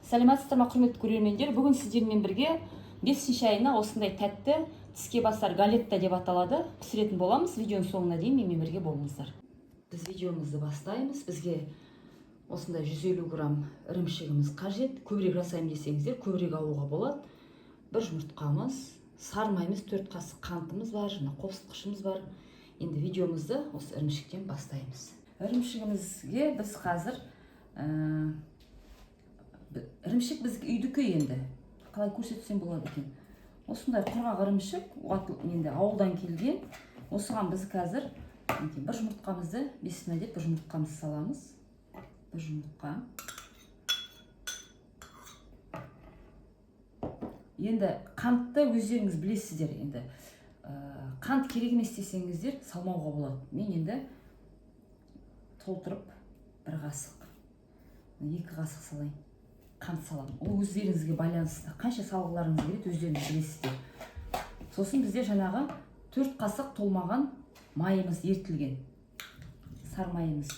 Сәлеметсіздер ме, құрметті көрермендер? Бүгін сіздермен бірге 5-ші айына осындай тәтті тіске басар галетта деп аталады пісіретін боламыз. Видеоның соңына дейін менімен бірге болыңыздар. Біз видеомызды бастаймыз. Бізге осындай 150 грамм ірімшігіміз қажет. Көбірек жасаймын десеңіздер, көбірек алуға болады. Бір жұмыртқамыз, сармаймыз, 4 қасық қантымыз бар, және қопсытқышымыз бар. Енді видеомызды осы ірімшіктен бастаймыз. Ірімшігімізге біз қазір ірімшік бізге үйдікі енді. Қалай көрсетсем болады екен. Осындай құрғақ ірімшік, енді ауылдан келген. Осыған біз қазір бір жұмыртқамызды, бесіне деп бір жұмыртқамызды саламыз. Бір жұмыртқа. Енді қантты өздеріңіз білесіздер енді. Қант керек емес десеңіздер салмауға болады. Мен енді толтырып бір қасық, 2 қасық салайын. Қант саламын. Ол өздеріңізге байланысты. Қанша салғыларыңыз келеді, өздеріңіз білесіздер. Сосын бізде жаңағы 4 қасық толмаған майымыз ертілген. Сар майымыз.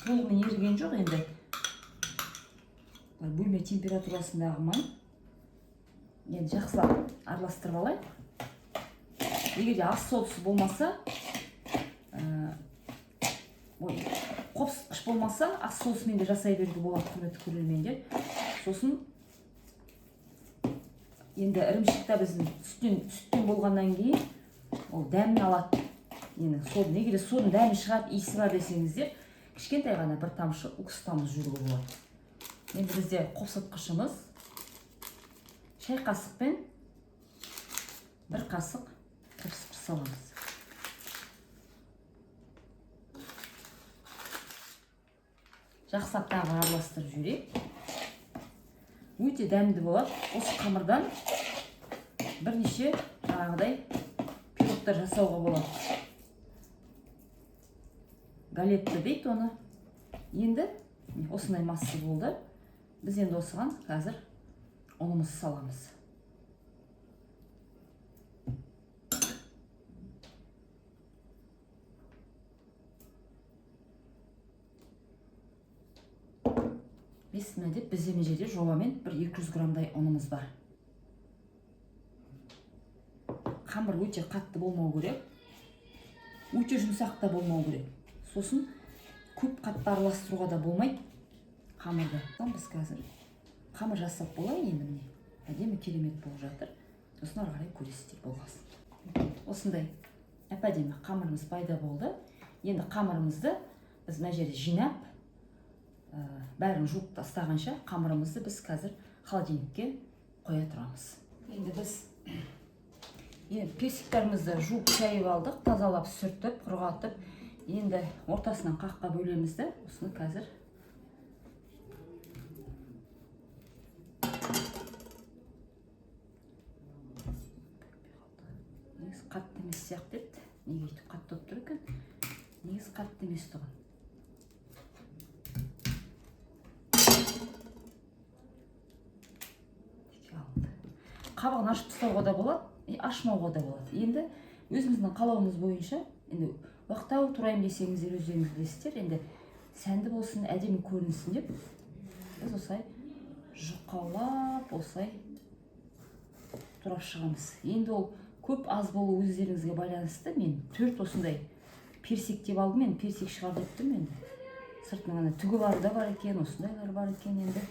Толығымен еріген жоқ енді. Бөлме температурасындағы май. Енді жақсылап араластырып алайық. Егер де ас соусы болмаса, қопсытқыш болмаса, ас соусымен де жасай беруге болады, құрметті көрермендер. Сосын енді ірімшікті біздің сүттен болғаннан кейін ол дәмін алады. Егер соның дәмі шығады, иісі бар десеңіздер, кішкентай ғана бір тамшы уксустамыз жүруге болады. Енді бізде қопсытқышымыз шай қасықпен 1 қасық қопсытқыш саламыз. Жақсылап тағы араластырып жіберейік. Өте дәмді болады. Осы қамырдан бірнеше жаңағыдай пирогтар жасауға болады. Галетта дейді оны. Енді осындай масса болды. Біз енді осыған қазір ұнымызды саламыз. Бесіне деп бізде мына жерде жобамен бір 200 граммдай ұнымыз бар. Қамыр өте қатты болмау керек. Өте жұмсақ та болмау керек. Сосын көп қатты араластыруға да болмайды қамырды. Біз қазір қамыр жасап болайын енді міне. Әдемі керемет болып жатыр. Сосын ары қарай көресіздер болғасын. Осындай әп-әдемі қамырымыз пайда болды. Енді қамырымызды біз мына жерде жинап, бәрін жуып тастағанша қамырымызды біз қазір холодильникке қоя тұрамыз. Енді біз персиктерімізді жуып шайып алдық, тазалап сүртіп, құрғатып, енді ортасынан қаққа бөлеміз де, осыны қазір негіз қатты емес сияқты еді. Неге өйтіп қатты болып тұр екен? Негіз қатты емес тұғын. Қабығын ашып тастауға да болады, ашмауға да болады. Енді өзіміздің қалауымыз бойынша, енді уақтау турайым десеңіздер өздеріңіз білесіздер, енді сәнді болсын, әдемі көрінсін деп, біз осылай жұқалап, осылай турап шығамыз. Енді ол көп аз болу өздеріңізге байланысты. Мен 4 осындай персик деп алдым, мен персик шығар деттім енді. Сыртынан түгі да бар екен, осындайлар бар екен енді.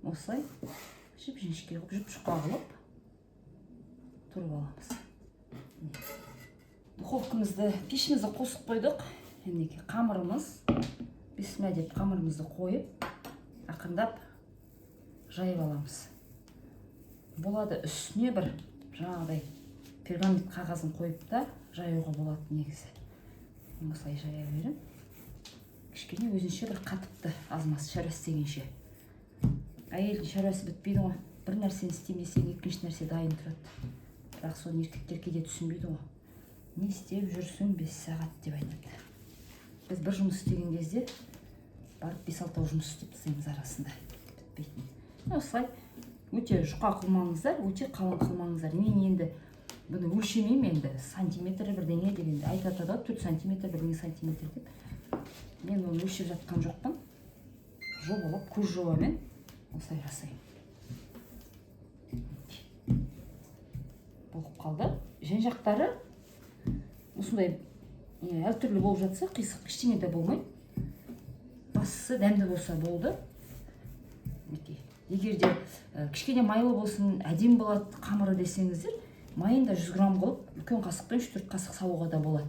Осылай жіп-жіңішке қылып, жұп-жұқа қылып тұрып аламыз. Духовкамызды, пешімізді қосып қойдық. Енді қамырымыз, бесіне деп қамырымызды қойып, ақырындап жайып аламыз. Болады үстіне бір жаңағыдай пергамент қағазын қойып та жаюға болады негізі. Осылай жая берем. Кішкене өзінше бір қатыпты, азмасы шарасы дегенше. Әйелдің шарасы бітпейді ғой. Бір нәрсені істейм десең, екінші нәрсе дайын тұрады. Бірақ соны еркектер кейде түсінбейді ғой. Не істеп жүрсің 5 сағат деп айтады. Біз бір жұмыс істеген кезде барып 5-6 жұмыс істеп тастаймыз арасында. Бітпейтін. Осылай өте жұқа қылмаңыздар, өте қалың қылмаңыздар. Мен енді бұны өлшемеймін, енді сантиметр бірдеңе дегенде айтады, 4 сантиметр бірдеңе сантиметр деп. Мен оны өлшеп жатқан жоқпын. Жобалап көз жобамен осылай жасаймын. Болып қалды. Жан жақтары осындай әртүрлі болып жатса, қисық ештеңе де болмайды. Бастысы дәмді болса болды. Егер де кішкене майлы болсын, әдемі болады қамыры десеңіздер, майын да 100 грамм қылып, үлкен қасықпен 3-4 қасық салуға да болады.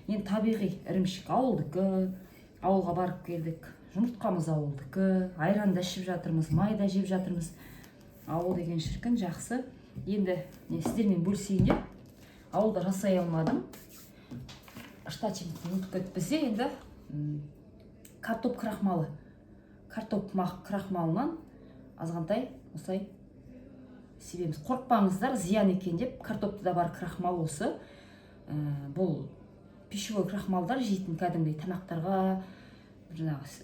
Енді табиғи ірімшік ауылдікі, ауылға барып келдік, жұмыртқамыз ауылдікі, айран да ішіп жатырмыз, май да жеп жатырмыз. Ауыл деген шіркін жақсы. Енді сіздермен бөлісейін деп, ауылда жасай алмадым. Штативті ұмытып кетіп, бізде енді картоп крахмалы. Картоп крахмалынан азғантай осылай себеміз. Қорқпаңыздар, зиян екен деп, картопты да бар крахмал осы. Бұл пищевой крахмалдар жейтін кәдімгідей тамақтарға,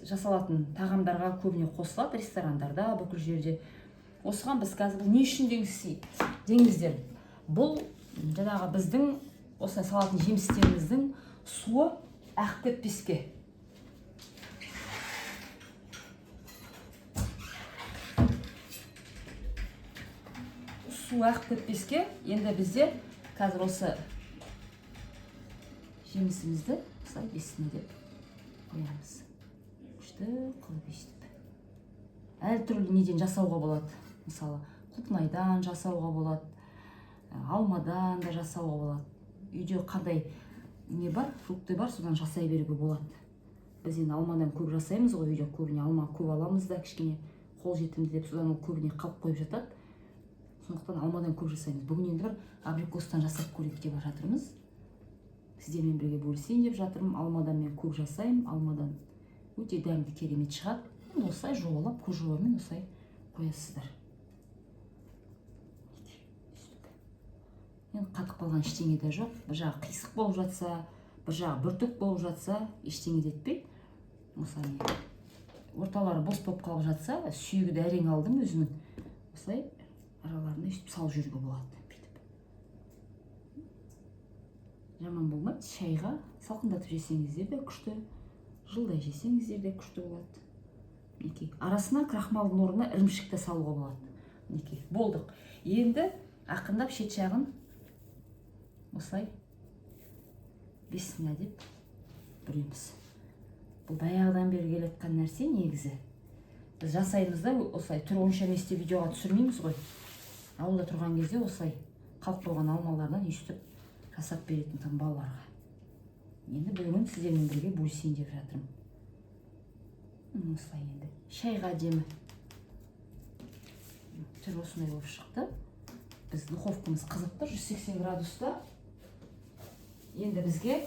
жасалатын тағамдарға көбіне қосылады, ресторандарда, бүкіл жерде. Осыған біз қазір не үшін деңіздер? Бұл жаңағы біздің осылай салатын жемістеріміздің суы ағып кетпеске. Су ағып кетпеске, енді бізде қазір осы жемісімізді осылай бесіне деп қоямыз. Күшті қылып өйстіп. Әр түрлі неден жасауға болады. Мысалы, құлпынайдан жасауға болады, алмадан да жасауға болады. Үйде қандай не бар, фрукты бар, содан жасай беруге болады. Біз енді алмадан көп жасаймыз ғой, үйде көбіне алма көп аламыз да, кішкене қол жетімді деп, содан ол көбіне қалып қойып жатады. Сондықтан алмадан көп жасаймыз. Бүгін енді бір абрикостан жасап көрейік деп жатырмыз. Сіздермен бірге бөлісейін деп жатырмын. Алмадан мен көп жасаймын. Алмадан өте дәмді керемет шығады. Осылай жуалап, көз жуамен осылай қоясыздар. Енді қатып қалған ештеңе де жоқ. Бір жағы қисық болып жатса, бір жағы бүртік болып жатса, ештеңе де етпейді. Осылай орталары бос болып қалып жатса, сүйегі де әрең алдым өзінің. Осылай араларында үстіп салып жүруге болады. Жаман болмайды. Шайға салқындатып жесеңіздер де күшті, жылдай жесеңіздер де күшті болады. Арасына крахмалдың орнына ірімшікті салуға болады. Болдық. Енді ақындап шет жағын осылай бесіне деп бүреміз. Бұл баяғыдан бері келеткен нәрсе негізі. Біз жасаймыз да осылай түр онша месте видеоға түсірмейміз ғой. Ауылда тұрған кезде осылай қалып қойған алмалардан өйстіп жасап беретін там балаларға. Енді бүгін сіздермен бірге бөлісейін деп жатырмын. Осылай енді шайға әдемі. Түр осындай болып шықты. Біз духовкамыз қызып тұр, 180 градуста. Енді бізге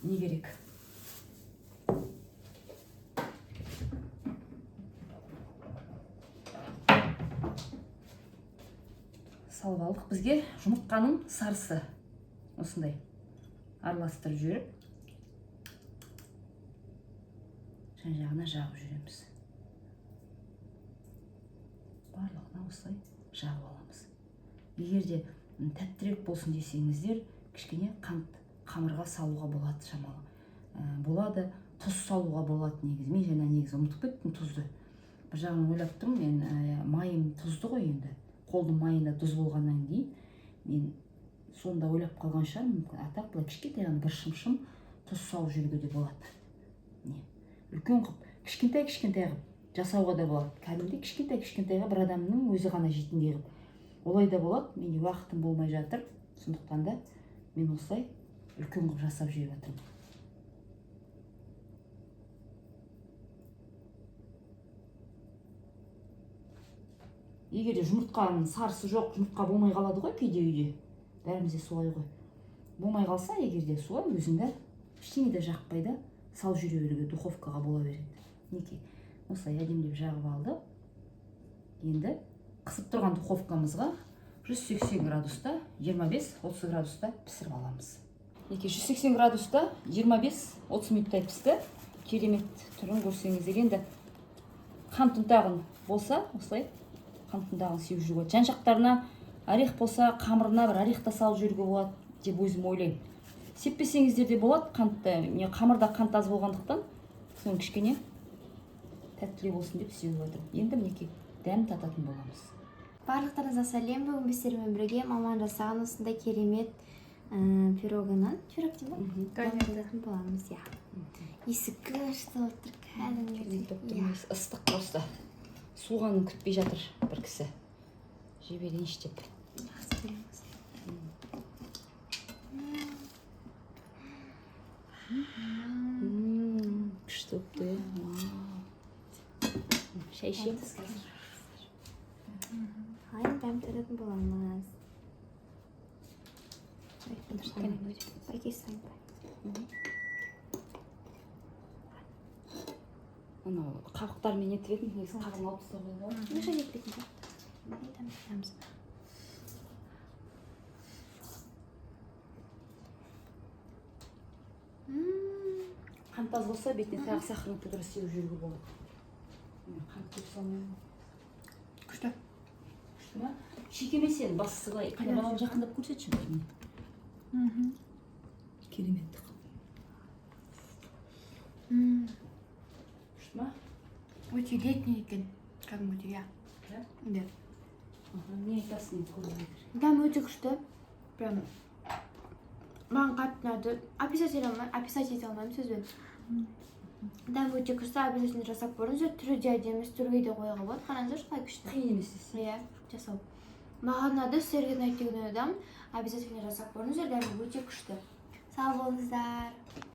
не керек? Салып алдық. Бізге жұмыртқаның сарысы осындай араластырып жүріп, жан-жағына жағып жүреміз. Барлығына осылай жағып аламыз. Егер де тәттірек болсын десеңіздер, кішкене қант қамырға салуға болады шамалы. Болады, тұз салуға болады негізі. Мен жаңа негізі ұмытып кеттім тұзды. Бір жағынан ойлап тұрмын, мен майым тұзды ғой енді. Қолдың майында тұз болғаннан кейін, мен сонда ойлап қалған шығармын, атақ былай кішкентай бір шым-шым тұз салып жүруге де болады. Үлкен қып, кішкентай қып жасауға да болады. Кәдімгідей кішкентайға бір адамның өзі ғана жейтіндей қып. Олай да болады, менде уақытым болмай жатыр. Сондықтан да мен осылай үлкен қып жасап жүріп жатырмын. Егер де жұмыртқаның сарысы жоқ, жұмыртқа болмай қалады ғой кейде үйде. Бәрімізде солай ғой. Болмай қалса, егер де солай өзіңдер ештеңе де жақпайды, салып жүре беруге духовкаға бола береді. Осылай әдемілеп жағып алды. Енді қысып тұрған духовкамызға 180 градуста, 25-30 градуста пісіріп аламыз. 180 градуста 25-30 минуттай пісті. Керемет түрін көрсеңіздер, енді қант ұнтағын болса, осылай қант ұнтағын сеуіп жүруге болады. Жан-жақтарына орех болса, қамырына бір орех та салып жүруге болады деп өзім ойлаймын. Сеппесеңіздер де болады, қантты, қамырда қант аз болғандықтан, соны кішкене тәттілеу болсын деп сеуіп жатырмын. Енді мінекей дәм тататын боламыз. Барлықтарыңызға сәлем. Бүгін біздермен бірге маман жасаған осындай керемет пирогынан пирог деймін ба? Дайындайтын боламыз, иә. Иісі күшті отыр кәдімгідей. Ыстық просто. Суғанын күтпей жатыр бір кісі. Жіберейінші деп. Күшті өпті. Шай ішеміз қазір. Дәм тататын боламыз. Анау қабықтармен етіп едім, негізі қабығын алып тастауға болады. Неше етпейтін жоқ. Дәм татамыз. Қант аз болса, бетіне тағы сахарный пудра сеуіп жіберуге болады. Қант көп салмаймын. Күшті. Күшті ма? Шекеме сен бастысы былай қайнағанын жақындап көрсетші бәріне. Керемет. Күшті ма? Өте летний екен. Кәдімгідей, иә. Да? Не айтасың, көрмейді. Дәм өте күшті. Прям маған қатты ұнады. Описать ете алмаймын сөзбен. Дәм өте күшті, обязательно жасап көріңіздер. Түрі де әдемі, түрге де қоюға болады. Қараңыздаршы қалай күшті. Қиын емес десең. Иә, жасау. Маған ұнады, сіздерге ұнайды деген ойдамын. Обязательно жасап көріңіздер, дәмі өте күшті. Сау болыңыздар.